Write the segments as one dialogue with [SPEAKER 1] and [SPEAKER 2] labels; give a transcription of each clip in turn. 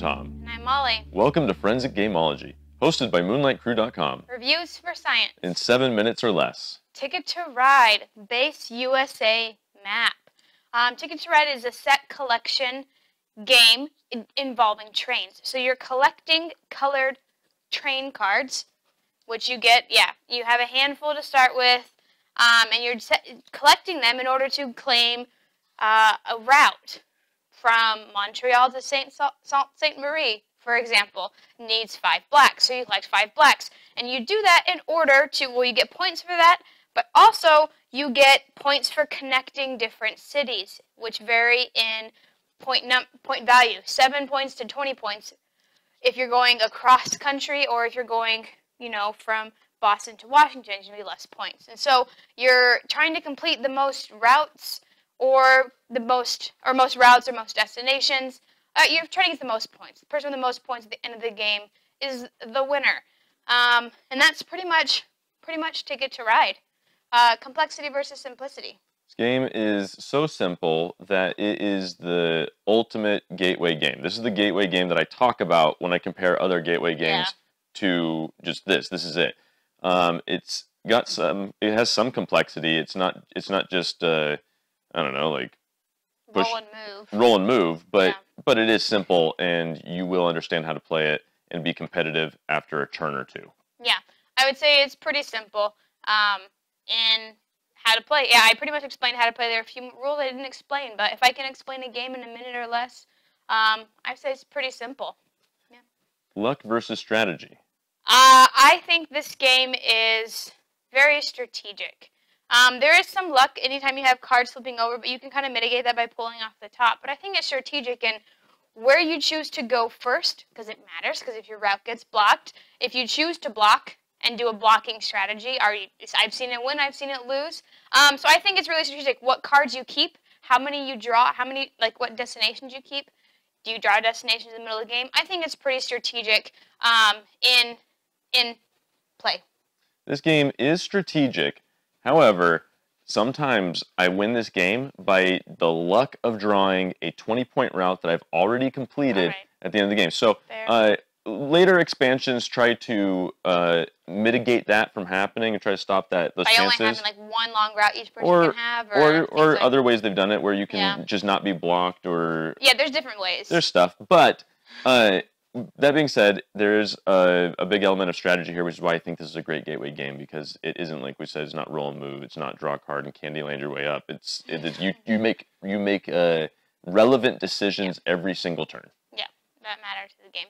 [SPEAKER 1] Tom.
[SPEAKER 2] And I'm Molly.
[SPEAKER 1] Welcome to Forensic Gameology, hosted by MoonlightCrew.com.
[SPEAKER 2] Reviews for science.
[SPEAKER 1] In 7 minutes or less.
[SPEAKER 2] Ticket to Ride, base USA map. Ticket to Ride is a set collection game involving trains. So you're collecting colored train cards, which you get, you have a handful to start with, and you're collecting them in order to claim a route from Montreal to Saint Marie, for example, needs 5 blacks. So you collect 5 blacks. And you do that in order to, well, you get points for that, but also you get points for connecting different cities, which vary in point value, 7 points to 20 points if you're going across country, or if you're going, from Boston to Washington, it's going to be less points. And so you're trying to complete the most routes or most routes or most destinations. You're trying to get the most points. The person with the most points at the end of the game is the winner. And that's pretty much Ticket to Ride. Complexity versus simplicity.
[SPEAKER 1] This game is so simple that it is the ultimate gateway game. This is the gateway game that I talk about when I compare other gateway games to just this. This is it. It has some complexity. It's not just I don't know, like push, roll and move, but it is simple, and you will understand how to play it and be competitive after a turn or two.
[SPEAKER 2] Yeah, I would say it's pretty simple. In how to play, I pretty much explained how to play. There are a few rules I didn't explain, but if I can explain a game in a minute or less, I'd say it's pretty simple. Yeah.
[SPEAKER 1] Luck versus strategy.
[SPEAKER 2] I think this game is very strategic. There is some luck anytime you have cards flipping over, but you can kind of mitigate that by pulling off the top. But I think it's strategic in where you choose to go first, because it matters, because if your route gets blocked, if you choose to block and do a blocking strategy, I've seen it win, I've seen it lose. So I think it's really strategic what cards you keep, how many you draw, what destinations you keep. Do you draw destinations in the middle of the game? I think it's pretty strategic in play.
[SPEAKER 1] This game is strategic. However, sometimes I win this game by the luck of drawing a 20-point route that I've already completed at the end of the game. So later expansions try to mitigate that from happening and try to stop those chances.
[SPEAKER 2] By only having one long route each person can have,
[SPEAKER 1] or other ways they've done it where you can just not be blocked, or
[SPEAKER 2] there's different ways.
[SPEAKER 1] There's stuff, but that being said, there's a big element of strategy here, which is why I think this is a great gateway game, because it isn't, like we said, it's not roll and move, it's not draw a card and Candyland your way up. You make relevant decisions every single turn. Yeah,
[SPEAKER 2] that matters to the game.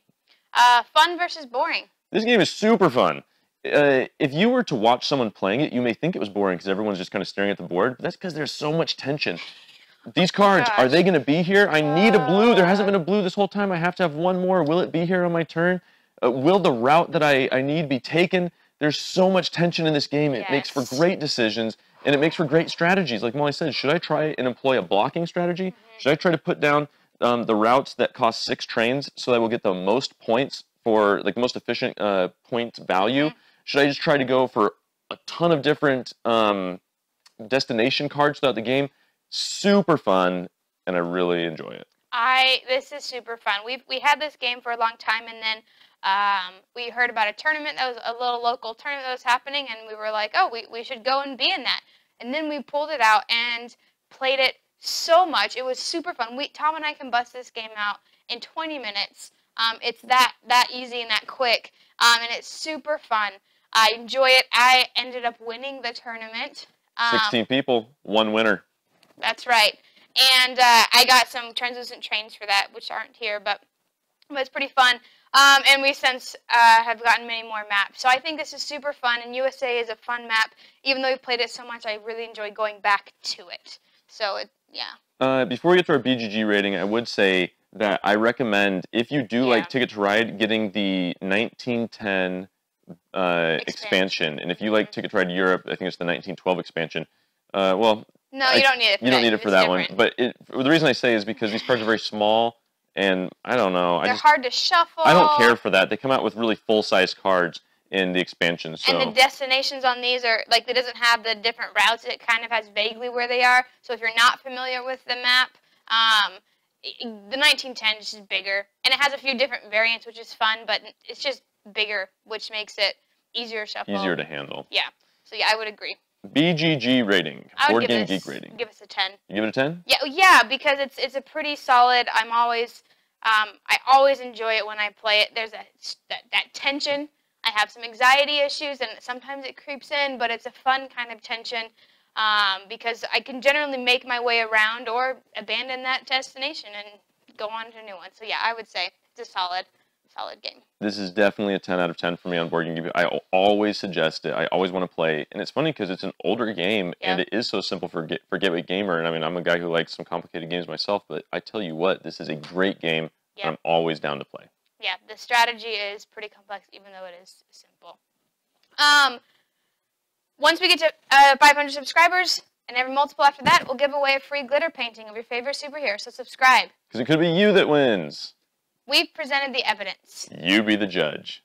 [SPEAKER 2] Fun versus boring.
[SPEAKER 1] This game is super fun. If you were to watch someone playing it, you may think it was boring because everyone's just kind of staring at the board. But that's because there's so much tension. These cards, are they going to be here? I need a blue. There hasn't been a blue this whole time. I have to have one more. Will it be here on my turn? Will the route that I need be taken? There's so much tension in this game. It makes for great decisions, and it makes for great strategies. Like Molly said, should I try and employ a blocking strategy? Should I try to put down the routes that cost 6 trains so that I will get the most points for the most efficient point value? Should I just try to go for a ton of different destination cards throughout the game? Super fun, and I really enjoy it.
[SPEAKER 2] This is super fun. We had this game for a long time, and then we heard about a tournament that was a little local tournament that was happening, and we were like, oh, we should go and be in that. And then we pulled it out and played it so much. It was super fun. Tom and I can bust this game out in 20 minutes. It's that easy and that quick, and it's super fun. I enjoy it. I ended up winning the tournament.
[SPEAKER 1] 16 people, 1 winner.
[SPEAKER 2] That's right. And I got some translucent trains for that, which aren't here, but it's pretty fun. And we since have gotten many more maps. So I think this is super fun, and USA is a fun map. Even though we played it so much, I really enjoy going back to it. So,
[SPEAKER 1] before we get to our BGG rating, I would say that I recommend, if you do like Ticket to Ride, getting the 1910 expansion. And if you like Ticket to Ride Europe, I think it's the 1912 expansion.
[SPEAKER 2] No, you don't need it for that.
[SPEAKER 1] You don't need it for that one. But the reason I say is because these cards are very small, and I don't know.
[SPEAKER 2] They're hard to shuffle.
[SPEAKER 1] I don't care for that. They come out with really full-size cards in the expansion. So.
[SPEAKER 2] And the destinations on these are, it doesn't have the different routes. It kind of has vaguely where they are. So if you're not familiar with the map, The 1910 is just bigger, and it has a few different variants, which is fun, but it's just bigger, which makes it easier to shuffle.
[SPEAKER 1] Easier to handle.
[SPEAKER 2] Yeah. So yeah, I would agree.
[SPEAKER 1] BGG rating. Board Game Geek rating.
[SPEAKER 2] Give us a 10.
[SPEAKER 1] You give it a 10?
[SPEAKER 2] Yeah, because it's a pretty solid. I always enjoy it when I play it. There's that tension. I have some anxiety issues, and sometimes it creeps in, but it's a fun kind of tension because I can generally make my way around or abandon that destination and go on to a new one. So yeah, I would say it's a solid game.
[SPEAKER 1] This is definitely a 10 out of 10 for me on Board Game Geek. I always suggest it. I always want to play. And it's funny because it's an older game, and it is so simple for Gateway Gamer. And I mean, I'm a guy who likes some complicated games myself, but I tell you what, this is a great game, and I'm always down to play.
[SPEAKER 2] Yeah, the strategy is pretty complex, even though it is simple. Once we get to 500 subscribers, and every multiple after that, we'll give away a free glitter painting of your favorite superhero, so subscribe.
[SPEAKER 1] Because it could be you that wins.
[SPEAKER 2] We've presented the evidence.
[SPEAKER 1] You be the judge.